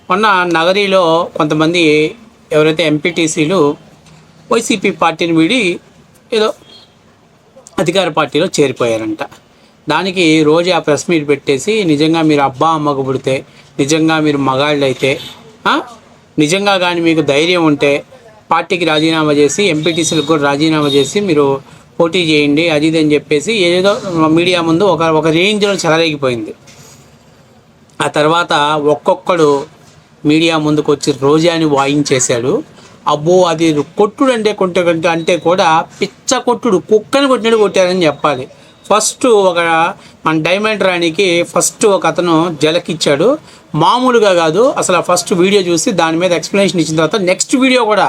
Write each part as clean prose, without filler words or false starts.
మొన్న నగరిలో కొంతమంది ఎవరైతే ఎంపీటీసీలు వైసీపీ పార్టీని వీడి ఏదో అధికార పార్టీలో చేరిపోయారంట. దానికి రోజు ఆ ప్రెస్ మీట్ పెట్టేసి నిజంగా మీరు అబ్బా అమ్మకు పుడితే, నిజంగా మీరు మగాళ్ళు అయితే, నిజంగా కానీ మీకు ధైర్యం ఉంటే పార్టీకి రాజీనామా చేసి ఎంపీటీసీలకు కూడా రాజీనామా చేసి మీరు పోటీ చేయండి అది ఇది అని చెప్పేసి ఏదో మీడియా ముందు ఒక రేంజ్లో చెలరేగిపోయింది. ఆ తర్వాత ఒక్కొక్కడు మీడియా ముందుకు వచ్చి రోజాని వాయించేశాడు. అబ్బో అది కొట్టుడు అంటే కూడా పిచ్చ కొట్టుడు, కుక్కని కొట్టినట్టు కొట్టారని చెప్పాలి. ఫస్ట్ మన డైమండ్ రాణికి ఫస్ట్ ఒక అతను జలకిచ్చాడు, మామూలుగా కాదు అసలు. ఫస్ట్ వీడియో చూసి దాని మీద ఎక్స్ప్లెనేషన్ ఇచ్చిన తర్వాత నెక్స్ట్ వీడియో కూడా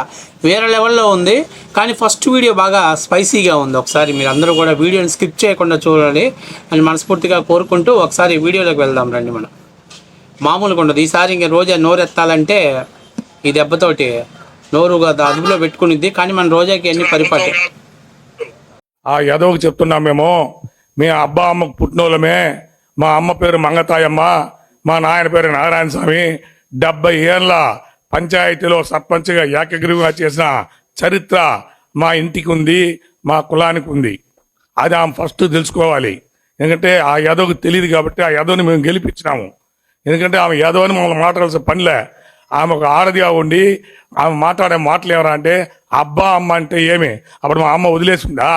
వేరే లెవెల్లో ఉంది, కానీ ఫస్ట్ వీడియో బాగా స్పైసీగా ఉంది. ఒకసారి మీరు అందరూ కూడా వీడియోని స్కిప్ చేయకుండా చూడాలి అని మనస్ఫూర్తిగా కోరుకుంటూ ఒకసారి వీడియోలోకి వెళ్దాం రండి. మనం మామూలుగా ఉండదు ఈసారి. ఇంకా రోజా నోరెత్తాలంటే ఈ దెబ్బతోటి నోరుగా అదుపులో పెట్టుకునిద్ది, కానీ మన రోజాకి అన్ని పరిపాటి. ఆ యదవకు చెప్తున్నాం మీ అబ్బా అమ్మకు పుట్టినోళ్ళమే. మా అమ్మ పేరు మంగతాయమ్మ, మా నాయన పేరు నారాయణ స్వామి. 70 ఏళ్ళ పంచాయతీలో సర్పంచ్గా ఏకగ్రీవంగా చేసిన చరిత్ర మా ఇంటికి ఉంది, మా కులానికి ఉంది. అది ఆమె ఫస్ట్ తెలుసుకోవాలి. ఎందుకంటే ఆ యదవకు తెలియదు కాబట్టి ఆ యదవని మేము గెలిపించినాము. ఎందుకంటే ఆమె యదవని మమ్మల్ని మాట్లాడాల్సిన పనిలే. ఆమె ఒక ఆడదిగా ఉండి ఆమె మాట్లాడే మాటలు ఎవరా అంటే అబ్బా అమ్మ అంటే ఏమి? అప్పుడు మా అమ్మ వదిలేసిందా?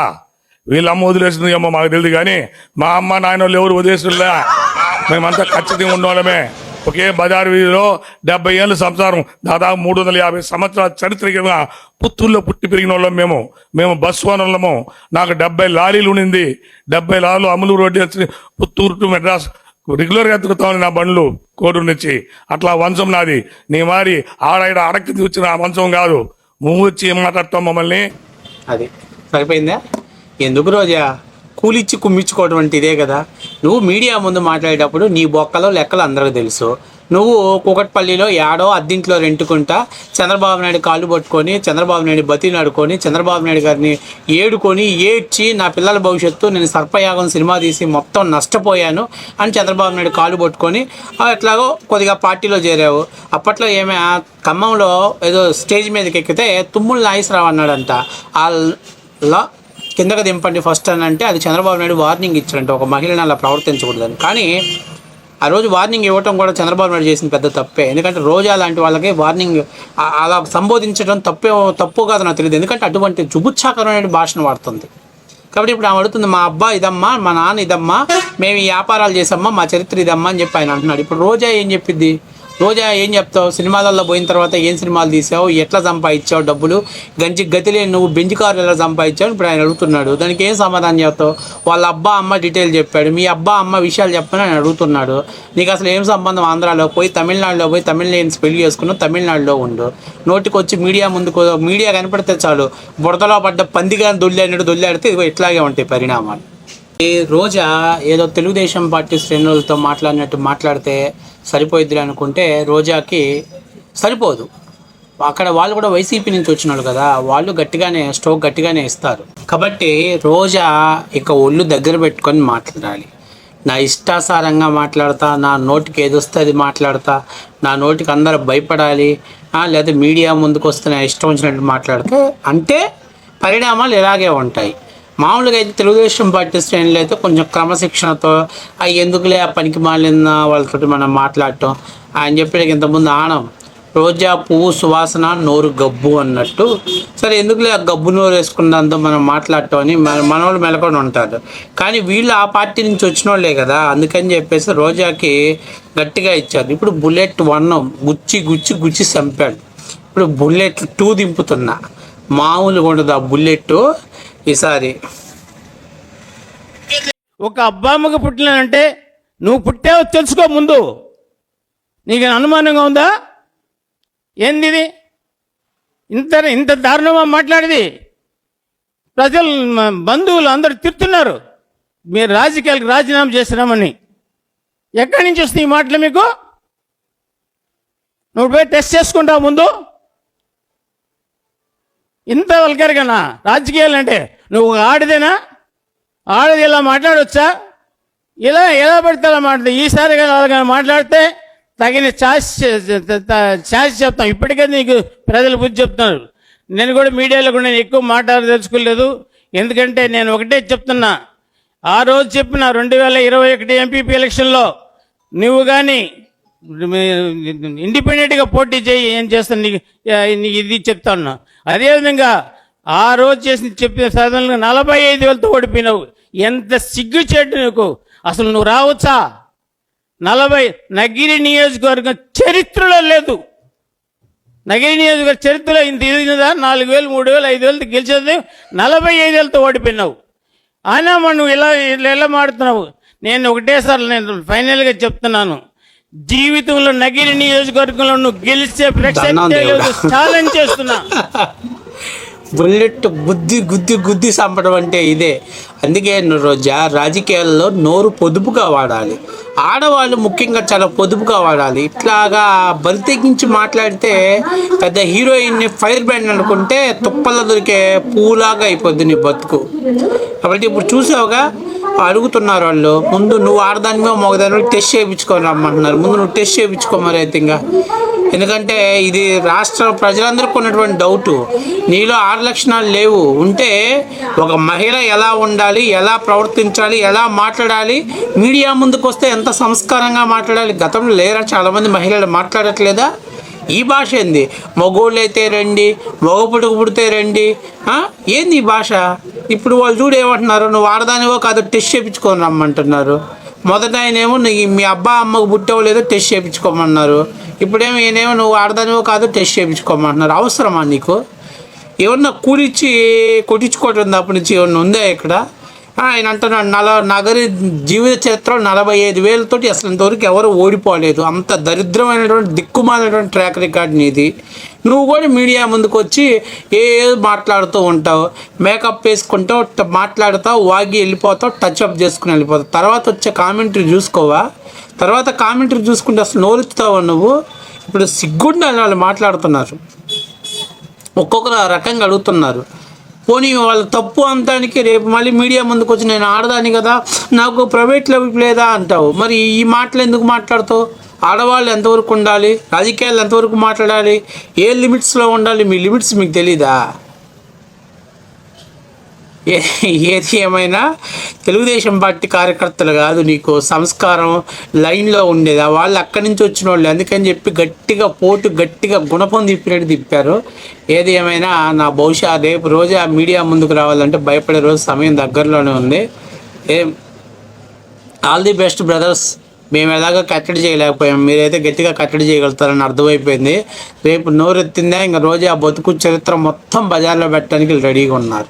వీళ్ళ అమ్మ వదిలేసింది ఏమో మాకు తెలియదు, కానీ మా అమ్మ నాయన వాళ్ళు ఎవరు వదిలేసిందా? మేమంతా ఖచ్చితంగా ఉన్నోళ్ళమే. ఒకే బజారు వీధిలో 70 ఏళ్ళ సంసారం, దాదాపు 350 సంవత్సరాల చరిత్ర పుత్తూరులో పుట్టి పెరిగిన వాళ్ళం మేము బస్సు ఓనర్లము. నాకు 70 లారీలు ఉండింది. 70 లారీలు అమలు రోడ్డు వచ్చి పుత్తూరు టు మెడ్రాస్ రెగ్యులర్గా ఎత్తుకుతాను నా బండ్లు కోడూరు నుంచి. అట్లా వంశం నాది. నీ మారి ఆడ అడక్కి వచ్చిన వంశం కాదు. నువ్వు వచ్చి ఏం మాట్లాడతావు మమ్మల్ని? అది సరిపోయిందా? ఎందుకు రోజా కూలిచ్చి కుమ్మించుకోవడం అంటే ఇదే కదా. నువ్వు మీడియా ముందు మాట్లాడేటప్పుడు నీ బొక్కలో లెక్కలు అందరికీ తెలుసు. నువ్వు కూకట్పల్లిలో యాడో అద్దింట్లో రెంటుకుంటా చంద్రబాబు నాయుడు కాళ్ళు పట్టుకొని, చంద్రబాబు నాయుడు బతిలాడుకొని, చంద్రబాబు నాయుడు గారిని ఏడ్చి నా పిల్లల భవిష్యత్తు నేను సర్పయాగం సినిమా తీసి మొత్తం నష్టపోయాను అని చంద్రబాబు నాయుడు కాళ్ళు పట్టుకొని ఎట్లాగో కొద్దిగా పార్టీలో చేరావు. అప్పట్లో ఏమే ఖమ్మంలో ఏదో స్టేజ్ మీదకి ఎక్కితే తుమ్ములు నాగేశ్వరరావు అన్నాడంట, అలా కిందకి దింపండి ఫస్ట్ అని అంటే అది చంద్రబాబు నాయుడు వార్నింగ్ ఇచ్చాడంట ఒక మహిళను అలా ప్రవర్తించకూడదని. కానీ ఆ రోజు వార్నింగ్ ఇవ్వటం కూడా చంద్రబాబు నాయుడు చేసిన పెద్ద తప్పే. ఎందుకంటే రోజా లాంటి వాళ్ళకి వార్నింగ్ అలా సంబోధించడం తప్పు కాదు నాకు తెలియదు. ఎందుకంటే అటువంటి జుబుత్సాకరమైన భాషను వాడుతుంది. కాబట్టి ఇప్పుడు ఆమె అడుగుతుంది, మా అబ్బా ఇదమ్మా, మా నాన్న ఇదమ్మా, మేము ఈ వ్యాపారాలు చేసామ్మా, మా చరిత్ర ఇదమ్మా అని చెప్పి ఆయన అంటున్నాడు. ఇప్పుడు రోజా ఏం చెప్పిద్ది? రోజా ఏం చెప్తావు? సినిమాలలో పోయిన తర్వాత ఏం సినిమాలు తీసావు, ఎట్లా సంపాదించావు డబ్బులు, గతిలే నువ్వు బెంజ్ కార్లు ఎలా సంపాదించావు ఇప్పుడు ఆయన అడుగుతున్నాడు. దానికి ఏం సమాధానం చెప్తావు? వాళ్ళ అబ్బా అమ్మ డీటెయిల్ చెప్పాడు, మీ అబ్బా అమ్మ విషయాలు చెప్పని ఆయన అడుగుతున్నాడు. నీకు అసలు ఏం సంబంధం? ఆంధ్రాలో పోయి తమిళనాడులో పోయి తమిళనేన్స్ పెళ్లి చేసుకున్నావు, తమిళనాడులో ఉండు. నోటికి వచ్చి మీడియా ముందుకు మీడియా కనపడితే చాలు బురదలో పడ్డ పందిగా దొల్లాడితే ఇదిగో ఇట్లాగే ఉంటాయి పరిణామాలు. ఈ రోజా ఏదో తెలుగుదేశం పార్టీ శ్రేణులతో మాట్లాడినట్టు మాట్లాడితే సరిపోయిద్ది అనుకుంటే రోజాకి సరిపోదు. అక్కడ వాళ్ళు కూడా వైసీపీ నుంచి వచ్చిన వాళ్ళు కదా, వాళ్ళు స్ట్రోక్ గట్టిగానే ఇస్తారు. కాబట్టి రోజా ఇక ఒళ్ళు దగ్గర పెట్టుకొని మాట్లాడాలి. నా ఇష్టాసారంగా మాట్లాడతా, నా నోటికి ఏదొస్తే అది మాట్లాడతా, నా నోటికి అందరూ భయపడాలి, లేదా మీడియా ముందుకు వస్తే నా ఇష్టం వచ్చినట్టు మాట్లాడితే అంటే పరిణామాలు ఇలాగే ఉంటాయి. మామూలుగా అయితే తెలుగుదేశం పార్టీ శ్రేణులు అయితే కొంచెం క్రమశిక్షణతో ఎందుకులే ఆ పనికి మాలిన వాళ్ళతో మనం మాట్లాడటం ఆయన చెప్పేది ఇంతకుముందు ఆనం రోజా పువ్వు సువాసన నోరు గబ్బు అన్నట్టు, సరే ఎందుకులే ఆ గబ్బు నోరు వేసుకున్నంత మనం మాట్లాడటం అని మన వాళ్ళు మెలకొని ఉంటారు. కానీ వీళ్ళు ఆ పార్టీ నుంచి వచ్చిన వాళ్ళే కదా, అందుకని చెప్పేసి రోజాకి గట్టిగా ఇచ్చారు. ఇప్పుడు బుల్లెట్ 1 గుచ్చి చంపాడు. ఇప్పుడు బుల్లెట్ 2 దింపుతున్నా, మామూలుగా ఉండదు ఆ బుల్లెట్ ఈసారి. ఒక అబ్బామ్మకు పుట్టినానంటే నువ్వు పుట్టావు తెలుసుకో ముందు. నీకు అనుమానంగా ఉందా? ఏంది ఇది? ఇంత దారుణంగా మాట్లాడేది? ప్రజలు బంధువులు అందరూ తిడుతున్నారు మీరు రాజకీయాలకు రాజీనామా చేసినామని. ఎక్కడి నుంచి వస్తాయి ఈ మాటలు మీకు? నువ్వు పోయి టెస్ట్ చేసుకుంటావు ముందు. ఇంత వల్గర్గానా రాజకీయాలు అంటే? నువ్వు ఆడదేనా? ఆడది ఇలా మాట్లాడవచ్చా? ఇలా ఎలా పడితే అలా మాట్లాడితే ఈసారి అలాగా మాట్లాడితే తగిన ఛాన్స్ చెప్తాం. ఇప్పటికే నీకు ప్రజలు బుద్ధి చెప్తున్నారు. నేను కూడా మీడియాలో కూడా నేను ఎక్కువ మాట్లాడదలుచుకోలేదు. ఎందుకంటే నేను ఒకటే చెప్తున్నా, ఆ రోజు చెప్పిన 2021 ఎంపీపీ ఎలక్షన్లో నువ్వు కానీ ఇండిపెండెంట్గా పోటీ చేయి, ఏం చేస్తాను నీకు ఇది చెప్తా ఉన్నా. అదేవిధంగా ఆ రోజు చెప్పిన సాధనలు 45,000తో ఓడిపోయినావు. ఎంత సిగ్గుచేటు నీకు! అసలు నువ్వు రావచ్చా? 40 నగిరి నియోజకవర్గం చరిత్రలో లేదు. నగిరి నియోజకవర్గ చరిత్రలో ఇంత ఎదిగినదా? 4,000, 3,000, 5,000 గెలిచేది 45,000తో ఓడిపోయినావు. అయినా నువ్వు ఇలా మాడుతున్నావు. నేను ఒకటేసారి నేను ఫైనల్గా చెప్తున్నాను, జీవితంలో నగిరి నియోజకవర్గంలో నువ్వు గెలిచే ప్రశ్న ఛాలెంజ్ చేస్తున్నా. బుల్లెట్ గుద్ది చంపడం అంటే ఇదే. అందుకే రోజా రాజకీయాల్లో నోరు పొదుపుగా వాడాలి. ఆడవాళ్ళు ముఖ్యంగా చాలా పొదుపుగా వాడాలి. ఇట్లాగా బరితెగించి మాట్లాడితే పెద్ద హీరోయిన్ని ఫైర్ బ్రాండ్ అనుకుంటే తుప్పల్లో దొరికే పూలాగా అయిపోద్ది నీ బతుకు. కాబట్టి ఇప్పుడు చూసావుగా, అడుగుతున్నారు వాళ్ళు, ముందు నువ్వు ఆడదానివో మగదానివో టెస్ట్ చేయించుకొని రమ్మంటున్నారు. ముందు నువ్వు టెస్ట్ చేయించుకో మరి అయితే. ఇంకా ఎందుకంటే ఇది రాష్ట్ర ప్రజలందరికీ ఉన్నటువంటి డౌటు, నీలో 6 లక్షణాలు లేవు. ఉంటే ఒక మహిళ ఎలా ఉండాలి, ఎలా ప్రవర్తించాలి, ఎలా మాట్లాడాలి, మీడియా ముందుకు వస్తే ఎంత సంస్కారంగా మాట్లాడాలి. గతంలో లేరా చాలామంది మహిళలు మాట్లాడట్లేదా? ఈ భాష ఏంది? మగోళ్ళు అయితే రండి, మగ పుట్టుకు పుడితే రండి, ఏంది ఈ భాష? ఇప్పుడు వాళ్ళు చూడు ఏమంటున్నారు, నువ్వు ఆడదానివో కాదు టెస్ట్ చేయించుకొని రమ్మంటున్నారు. మొదట ఆయనేమో మీ అబ్బా అమ్మకు పుట్టావో లేదో టెస్ట్ చేయించుకోమన్నారు. ఇప్పుడేమో ఈయనేమో నువ్వు ఆడదానివో కాదు టెస్ట్ చేయించుకోమంటున్నారు. అవసరమా నీకు? ఏమన్నా కూలిచ్చి కొట్టించుకోవటం అప్పటి నుంచి ఏమన్నా ఉందా ఇక్కడ? ఆయన అంటున్నాడు నగరి జీవిత చరిత్రలో 45,000 అసలు ఇంతవరకు ఎవరు ఓడిపోలేదు. అంత దరిద్రమైనటువంటి దిక్కుమాలినటువంటి ట్రాక్ రికార్డ్ నీది. నువ్వు కూడా మీడియా ముందుకు వచ్చి ఏదో మాట్లాడుతూ ఉంటావు, మేకప్ వేసుకుంటావు, మాట్లాడుతావు, వాగి వెళ్ళిపోతావు, టచ్అప్ చేసుకుని వెళ్ళిపోతావు. తర్వాత వచ్చే కామెంటరీ చూసుకోవా? తర్వాత కామెంటరీ చూసుకుంటే అసలు నోరుతావా నువ్వు? ఇప్పుడు సిగ్గుండాలి వాళ్ళు మాట్లాడుతున్నారు, ఒక్కొక్కరు ఆ రకంగా అడుగుతున్నారు. పోనీ వాళ్ళ తప్పు అంతానికి రేపు మళ్ళీ మీడియా ముందుకు వచ్చి నేను ఆడదాని కదా, నాకు ప్రైవేట్ లైఫ్ లేదా అంటావు. మరి ఈ మాటలు ఎందుకు మాట్లాడుతావు? ఆడవాళ్ళు ఎంతవరకు ఉండాలి, రాజకీయాలు ఎంతవరకు మాట్లాడాలి, ఏ లిమిట్స్లో ఉండాలి, మీ లిమిట్స్ మీకు తెలీదా? ఏది ఏమైనా తెలుగుదేశం పార్టీ కార్యకర్తలు కాదు నీకు సంస్కారం లైన్లో ఉండేది, వాళ్ళు అక్కడి నుంచి వచ్చిన వాళ్ళు. అందుకని చెప్పి గట్టిగా గుణపం తిప్పినట్టు తిప్పారు. ఏది ఏమైనా నా బహుశా రేపు రోజు ఆ మీడియా ముందుకు రావాలంటే భయపడే రోజు సమయం దగ్గరలోనే ఉంది. All the best brothers. మేము ఎలాగో కట్టడి చేయలేకపోయాం, మీరైతే గట్టిగా కట్టడి చేయగలుగుతారని అర్థమైపోయింది. రేపు నోరెత్తిందా ఇంకా రోజు ఆ బతుకు చరిత్ర మొత్తం బజార్లో పెట్టడానికి రెడీగా ఉన్నారు.